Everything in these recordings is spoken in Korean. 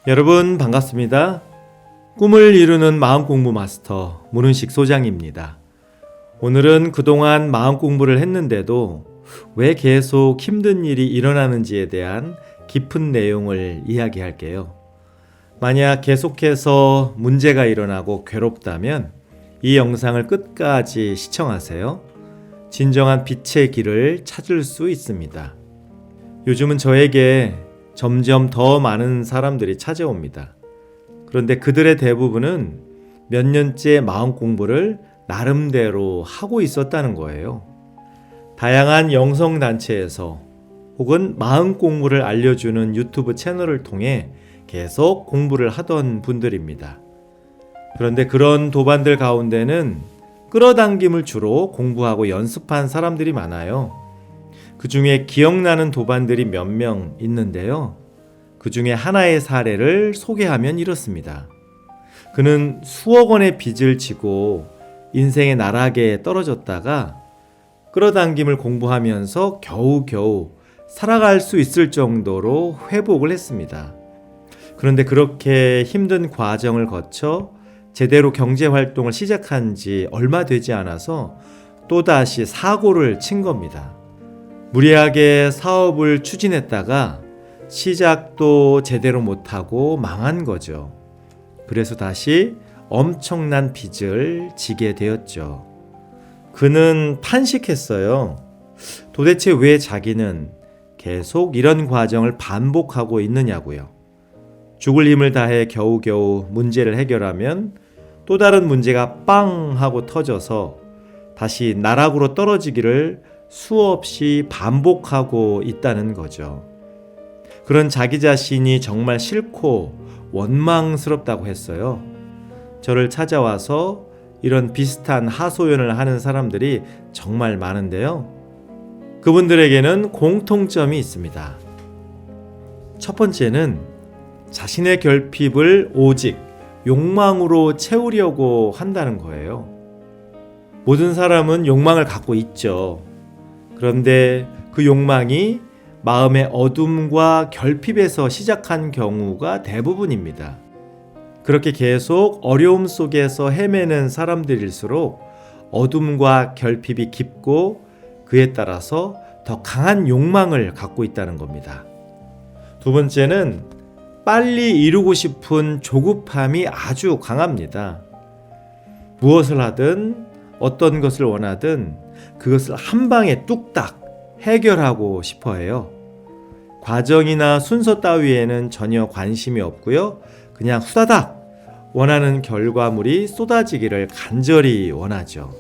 여러분 반갑습니다. 꿈을 이루는 마음공부 마스터 문은식 소장입니다. 오늘은 그동안 마음 공부를 했는데도 왜 계속 힘든 일이 일어나는지에 대한 깊은 내용을 이야기할게요. 만약 계속해서 문제가 일어나고 괴롭다면 이 영상을 끝까지 시청하세요. 진정한 빛의 길을 찾을 수 있습니다. 요즘은 저에게 점점 더 많은 사람들이 찾아옵니다. 그런데 그들의 대부분은 몇 년째 마음 공부를 나름대로 하고 있었다는 거예요. 다양한 영성단체에서 혹은 마음 공부를 알려주는 유튜브 채널을 통해 계속 공부를 하던 분들입니다. 그런데 그런 도반들 가운데는 끌어당김을 주로 공부하고 연습한 사람들이 많아요. 그 중에 기억나는 도반들이 몇 명 있는데요. 그 중에 하나의 사례를 소개하면 이렇습니다. 그는 수억 원의 빚을 지고 인생의 나락에 떨어졌다가 끌어당김을 공부하면서 겨우겨우 살아갈 수 있을 정도로 회복을 했습니다. 그런데 그렇게 힘든 과정을 거쳐 제대로 경제활동을 시작한 지 얼마 되지 않아서 또다시 사고를 친 겁니다. 무리하게 사업을 추진했다가 시작도 제대로 못하고 망한 거죠. 그래서 다시 엄청난 빚을 지게 되었죠. 그는 탄식했어요. 도대체 왜 자기는 계속 이런 과정을 반복하고 있느냐고요. 죽을 힘을 다해 겨우겨우 문제를 해결하면 또 다른 문제가 빵 하고 터져서 다시 나락으로 떨어지기를 수없이 반복하고 있다는 거죠. 그런 자기 자신이 정말 싫고 원망스럽다고 했어요. 저를 찾아와서 이런 비슷한 하소연을 하는 사람들이 정말 많은데요. 그분들에게는 공통점이 있습니다. 첫 번째는 자신의 결핍을 오직 욕망으로 채우려고 한다는 거예요. 모든 사람은 욕망을 갖고 있죠. 그런데 그 욕망이 마음의 어둠과 결핍에서 시작한 경우가 대부분입니다. 그렇게 계속 어려움 속에서 헤매는 사람들일수록 어둠과 결핍이 깊고 그에 따라서 더 강한 욕망을 갖고 있다는 겁니다. 두 번째는 빨리 이루고 싶은 조급함이 아주 강합니다. 무엇을 하든 어떤 것을 원하든 그것을 한 방에 뚝딱 해결하고 싶어 해요. 과정이나 순서 따위에는 전혀 관심이 없고요. 그냥 후다닥 원하는 결과물이 쏟아지기를 간절히 원하죠.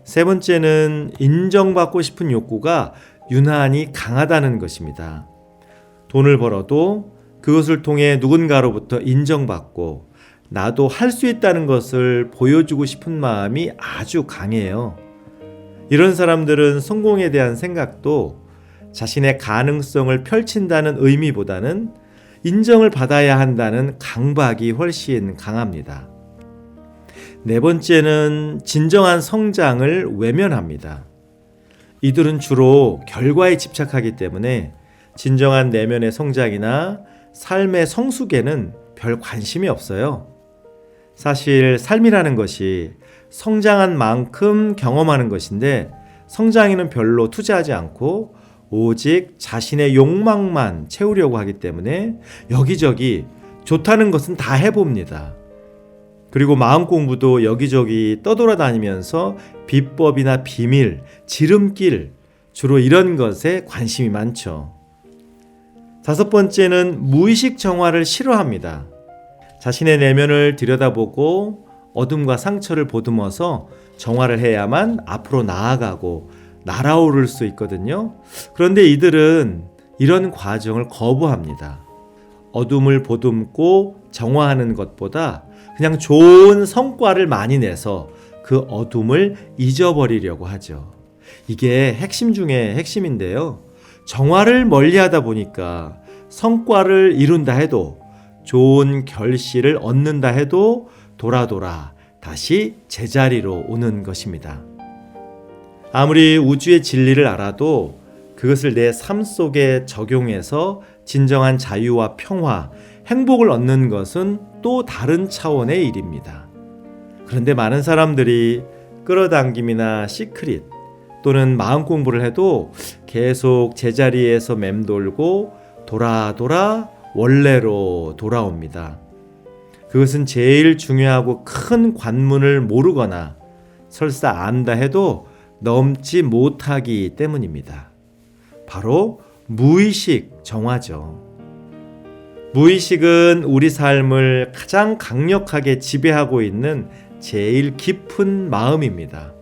세 번째는 인정받고 싶은 욕구가 유난히 강하다는 것입니다. 돈을 벌어도 그것을 통해 누군가로부터 인정받고 나도 할 수 있다는 것을 보여주고 싶은 마음이 아주 강해요. 이런 사람들은 성공에 대한 생각도 자신의 가능성을 펼친다는 의미보다는 인정을 받아야 한다는 강박이 훨씬 강합니다. 네 번째는 진정한 성장을 외면합니다. 이들은 주로 결과에 집착하기 때문에 진정한 내면의 성장이나 삶의 성숙에는 별 관심이 없어요. 사실 삶이라는 것이 성장한 만큼 경험하는 것인데 성장에는 별로 투자하지 않고 오직 자신의 욕망만 채우려고 하기 때문에 여기저기 좋다는 것은 다 해봅니다. 그리고 마음 공부도 여기저기 떠돌아다니면서 비법이나 비밀, 지름길 주로 이런 것에 관심이 많죠. 다섯 번째는 무의식 정화를 싫어합니다. 자신의 내면을 들여다보고 어둠과 상처를 보듬어서 정화를 해야만 앞으로 나아가고 날아오를 수 있거든요. 그런데 이들은 이런 과정을 거부합니다. 어둠을 보듬고 정화하는 것보다 그냥 좋은 성과를 많이 내서 그 어둠을 잊어버리려고 하죠. 이게 핵심 중에 핵심인데요. 정화를 멀리하다 보니까 성과를 이룬다 해도 좋은 결실을 얻는다 해도 돌아 다시 제자리로 오는 것입니다. 아무리 우주의 진리를 알아도 그것을 내 삶 속에 적용해서 진정한 자유와 평화, 행복을 얻는 것은 또 다른 차원의 일입니다. 그런데 많은 사람들이 끌어당김이나 시크릿 또는 마음 공부를 해도 계속 제자리에서 맴돌고 돌아 원래로 돌아옵니다. 그것은 제일 중요하고 큰 관문을 모르거나 설사 안다 해도 넘지 못하기 때문입니다. 바로 무의식 정화죠. 무의식은 우리 삶을 가장 강력하게 지배하고 있는 제일 깊은 마음입니다.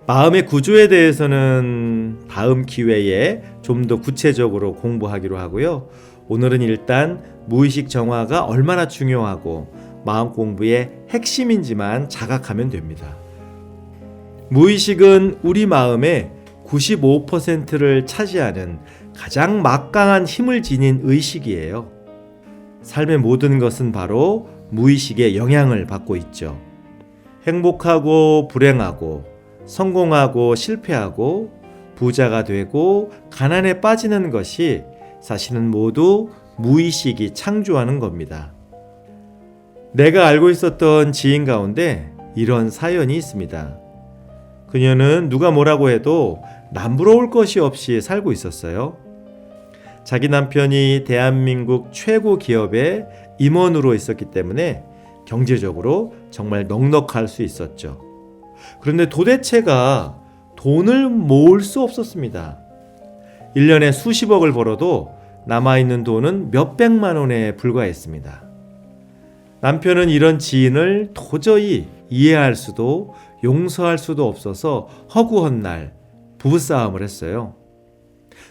마음의 구조에 대해서는 다음 기회에 좀 더 구체적으로 공부하기로 하고요. 오늘은 일단 무의식 정화가 얼마나 중요하고 마음 공부의 핵심인지만 자각하면 됩니다. 무의식은 우리 마음의 95%를 차지하는 가장 막강한 힘을 지닌 의식이에요. 삶의 모든 것은 바로 무의식의 영향을 받고 있죠. 행복하고 불행하고 성공하고 실패하고 부자가 되고 가난에 빠지는 것이 사실은 모두 무의식이 창조하는 겁니다. 내가 알고 있었던 지인 가운데 이런 사연이 있습니다. 그녀는 누가 뭐라고 해도 남부러울 것이 없이 살고 있었어요. 자기 남편이 대한민국 최고 기업의 임원으로 있었기 때문에 경제적으로 정말 넉넉할 수 있었죠. 그런데 도대체가 돈을 모을 수 없었습니다. 1년에 수십억을 벌어도 남아있는 돈은 몇백만 원에 불과했습니다. 남편은 이런 지인을 도저히 이해할 수도 용서할 수도 없어서 허구헌날 부부싸움을 했어요.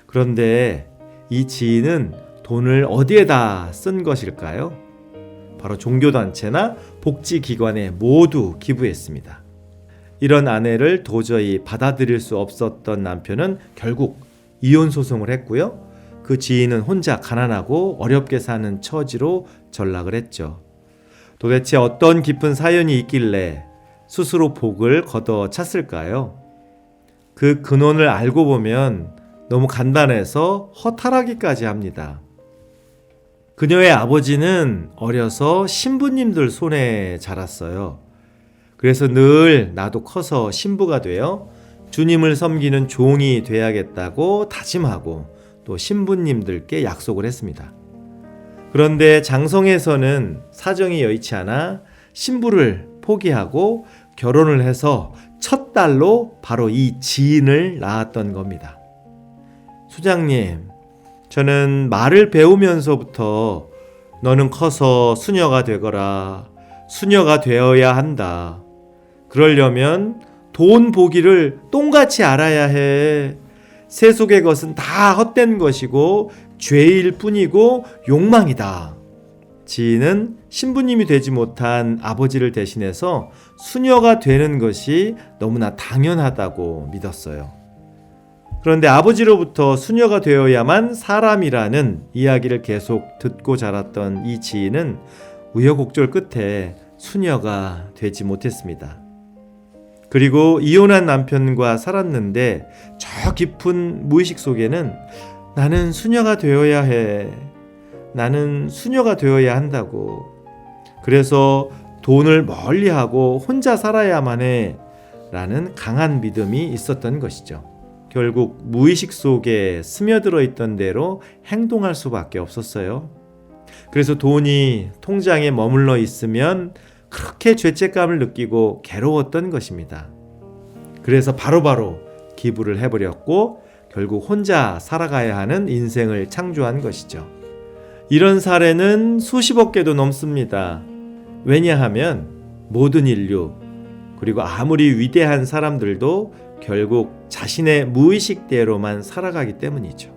그런데 이 지인은 돈을 어디에다 쓴 것일까요? 바로 종교단체나 복지기관에 모두 기부했습니다. 이런 아내를 도저히 받아들일 수 없었던 남편은 결국 이혼 소송을 했고요. 그 지인은 혼자 가난하고 어렵게 사는 처지로 전락을 했죠. 도대체 어떤 깊은 사연이 있길래 스스로 복을 걷어찼을까요? 그 근원을 알고 보면 너무 간단해서 허탈하기까지 합니다. 그녀의 아버지는 어려서 신부님들 손에 자랐어요. 그래서 늘 나도 커서 신부가 되어 주님을 섬기는 종이 돼야겠다고 다짐하고 또 신부님들께 약속을 했습니다. 그런데 장성에서는 사정이 여의치 않아 신부를 포기하고 결혼을 해서 첫 딸로 바로 이 지인을 낳았던 겁니다. 수장님, 저는 말을 배우면서부터 너는 커서 수녀가 되거라, 수녀가 되어야 한다. 그러려면 돈 보기를 똥같이 알아야 해. 세속의 것은 다 헛된 것이고 죄일 뿐이고 욕망이다. 지인은 신부님이 되지 못한 아버지를 대신해서 수녀가 되는 것이 너무나 당연하다고 믿었어요. 그런데 아버지로부터 수녀가 되어야만 사람이라는 이야기를 계속 듣고 자랐던 이 지인은 우여곡절 끝에 수녀가 되지 못했습니다. 그리고 이혼한 남편과 살았는데 저 깊은 무의식 속에는 나는 수녀가 되어야 해. 나는 수녀가 되어야 한다고. 그래서 돈을 멀리하고 혼자 살아야만 해. 라는 강한 믿음이 있었던 것이죠. 결국 무의식 속에 스며들어 있던 대로 행동할 수밖에 없었어요. 그래서 돈이 통장에 머물러 있으면 그렇게 죄책감을 느끼고 괴로웠던 것입니다. 그래서 바로바로 기부를 해버렸고 결국 혼자 살아가야 하는 인생을 창조한 것이죠. 이런 사례는 수십억 개도 넘습니다. 왜냐하면 모든 인류 그리고 아무리 위대한 사람들도 결국 자신의 무의식대로만 살아가기 때문이죠.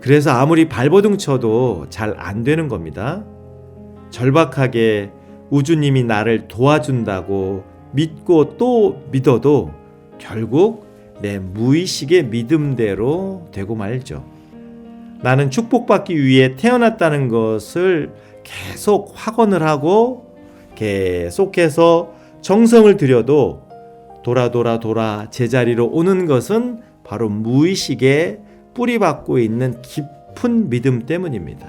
그래서 아무리 발버둥 쳐도 잘 안 되는 겁니다. 절박하게 우주님이 나를 도와준다고 믿고 또 믿어도 결국 내 무의식의 믿음대로 되고 말죠. 나는 축복받기 위해 태어났다는 것을 계속 확언을 하고 계속해서 정성을 들여도 돌아 제자리로 오는 것은 바로 무의식에 뿌리박고 있는 깊은 믿음 때문입니다.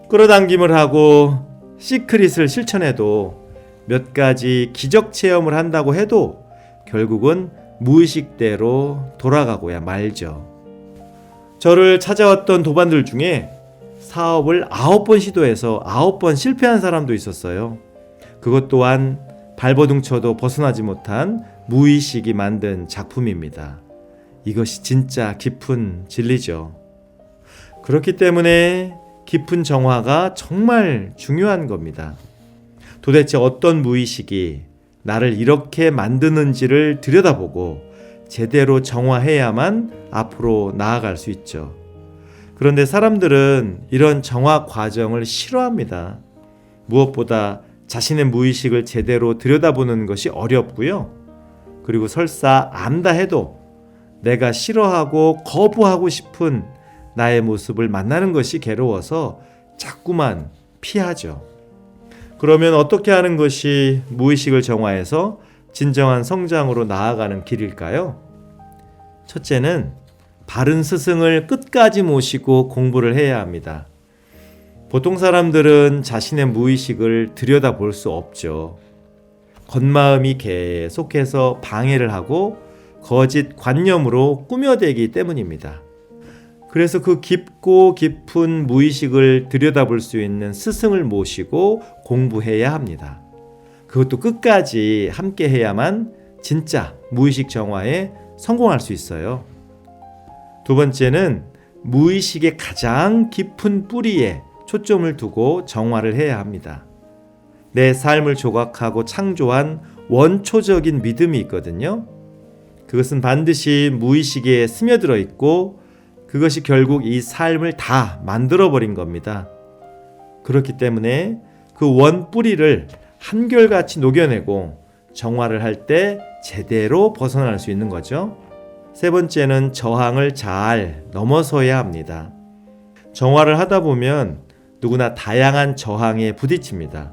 끌어당김을 하고 시크릿을 실천해도 몇 가지 기적 체험을 한다고 해도 결국은 무의식대로 돌아가고야 말죠. 저를 찾아왔던 도반들 중에 사업을 9번 시도해서 9번 실패한 사람도 있었어요. 그것 또한 발버둥 쳐도 벗어나지 못한 무의식이 만든 작품입니다. 이것이 진짜 깊은 진리죠. 그렇기 때문에 깊은 정화가 정말 중요한 겁니다. 도대체 어떤 무의식이 나를 이렇게 만드는지를 들여다보고 제대로 정화해야만 앞으로 나아갈 수 있죠. 그런데 사람들은 이런 정화 과정을 싫어합니다. 무엇보다 자신의 무의식을 제대로 들여다보는 것이 어렵고요. 그리고 설사 안다 해도 내가 싫어하고 거부하고 싶은 나의 모습을 만나는 것이 괴로워서 자꾸만 피하죠. 그러면 어떻게 하는 것이 무의식을 정화해서 진정한 성장으로 나아가는 길일까요? 첫째는 바른 스승을 끝까지 모시고 공부를 해야 합니다. 보통 사람들은 자신의 무의식을 들여다볼 수 없죠. 겉마음이 계속해서 방해를 하고 거짓 관념으로 꾸며대기 때문입니다. 그래서 그 깊고 깊은 무의식을 들여다볼 수 있는 스승을 모시고 공부해야 합니다. 그것도 끝까지 함께 해야만 진짜 무의식 정화에 성공할 수 있어요. 두 번째는 무의식의 가장 깊은 뿌리에 초점을 두고 정화를 해야 합니다. 내 삶을 조각하고 창조한 원초적인 믿음이 있거든요. 그것은 반드시 무의식에 스며들어 있고 그것이 결국 이 삶을 다 만들어버린 겁니다. 그렇기 때문에 그 원뿌리를 한결같이 녹여내고 정화를 할 때 제대로 벗어날 수 있는 거죠. 세 번째는 저항을 잘 넘어서야 합니다. 정화를 하다 보면 누구나 다양한 저항에 부딪힙니다.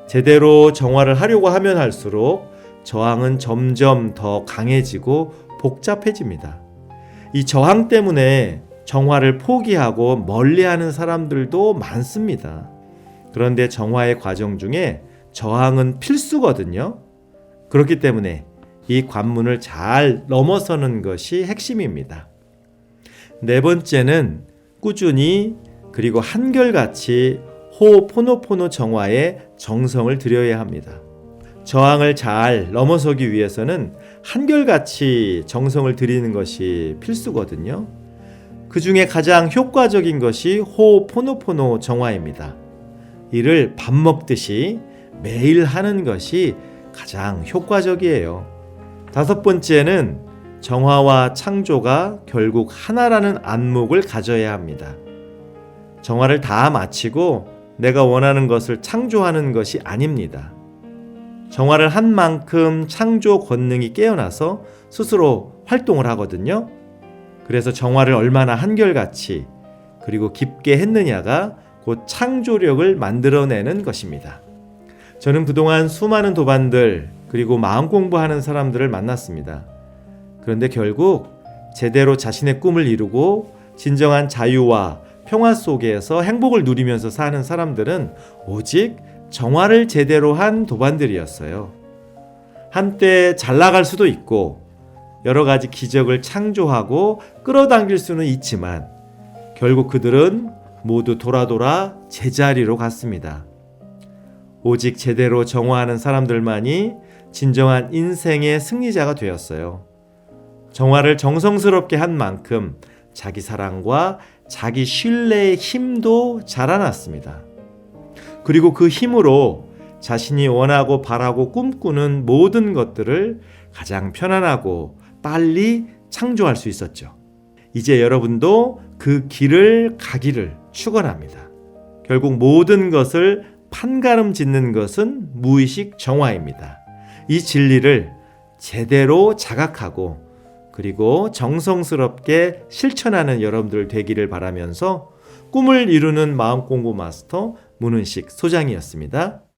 제대로 정화를 하려고 하면 할수록 저항은 점점 더 강해지고 복잡해집니다. 이 저항 때문에 정화를 포기하고 멀리하는 사람들도 많습니다. 그런데 정화의 과정 중에 저항은 필수거든요. 그렇기 때문에 이 관문을 잘 넘어서는 것이 핵심입니다. 네 번째는 꾸준히 그리고 한결같이 호호포노포노 정화에 정성을 들여야 합니다. 저항을 잘 넘어서기 위해서는 한결같이 정성을 들이는 것이 필수거든요. 그 중에 가장 효과적인 것이 호호포노포노 정화입니다. 이를 밥 먹듯이 매일 하는 것이 가장 효과적이에요. 다섯 번째는 정화와 창조가 결국 하나라는 안목을 가져야 합니다. 정화를 다 마치고 내가 원하는 것을 창조하는 것이 아닙니다. 정화를 한 만큼 창조 권능이 깨어나서 스스로 활동을 하거든요. 그래서 정화를 얼마나 한결같이 그리고 깊게 했느냐가 곧 창조력을 만들어내는 것입니다. 저는 그동안 수많은 도반들 그리고 마음 공부하는 사람들을 만났습니다. 그런데 결국 제대로 자신의 꿈을 이루고 진정한 자유와 평화 속에서 행복을 누리면서 사는 사람들은 오직 정화를 제대로 한 도반들이었어요. 한때 잘 나갈 수도 있고 여러 가지 기적을 창조하고 끌어당길 수는 있지만 결국 그들은 모두 돌아 제자리로 갔습니다. 오직 제대로 정화하는 사람들만이 진정한 인생의 승리자가 되었어요. 정화를 정성스럽게 한 만큼 자기 사랑과 자기 신뢰의 힘도 자라났습니다. 그리고 그 힘으로 자신이 원하고 바라고 꿈꾸는 모든 것들을 가장 편안하고 빨리 창조할 수 있었죠. 이제 여러분도 그 길을 가기를 축원합니다. 결국 모든 것을 판가름 짓는 것은 무의식 정화입니다. 이 진리를 제대로 자각하고 그리고 정성스럽게 실천하는 여러분들 되기를 바라면서 꿈을 이루는 마음공부 마스터 문은식 소장이었습니다.